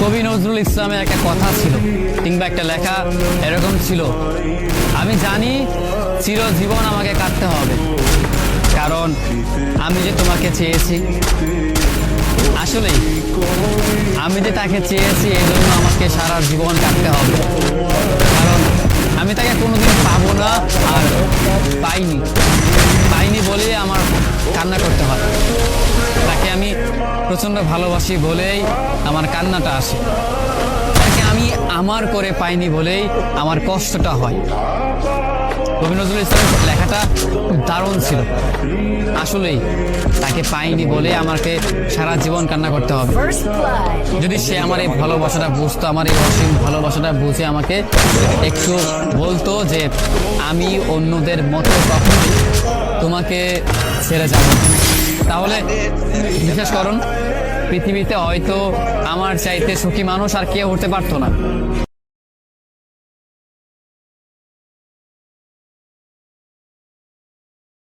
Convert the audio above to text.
কবি নজরুল ইসলামের একটা কথা ছিল কিংবা একটা লেখা এরকম ছিল, আমি জানি চিরজীবন আমাকে কাটতে হবে, কারণ আমি যে তোমাকে চেয়েছি। আসলেই আমি যে তাকে চেয়েছি এই জন্য আমাকে সারা জীবন কাটতে হবে, কারণ আমি তাকে কোনোদিন পাবো না, আর পাইনি বলেই আমার কান্না করতে হয়। তাকে আমি প্রচণ্ড ভালোবাসি বলেই আমার কান্নাটা আসে, তাকে আমি আমার করে পাইনি বলেই আমার কষ্টটা হয়। কবি নজরুল ইসলামের লেখাটা খুব দারুণ ছিল। আসলেই তাকে পাইনি বলে আমাকে সারা জীবন কান্না করতে হবে। যদি সে আমার এই ভালোবাসাটা বুঝতো, আমার এই অসীম ভালোবাসাটা বুঝে আমাকে একটু বলতো যে আমি অন্যদের মতো কখনোই তোমাকে ছেড়ে যাব, তাহলে বিশ্বাস করুন পৃথিবীতে হয়তো আমার চাইতে সুখী মানুষ আর কেউ হতে পারতো না।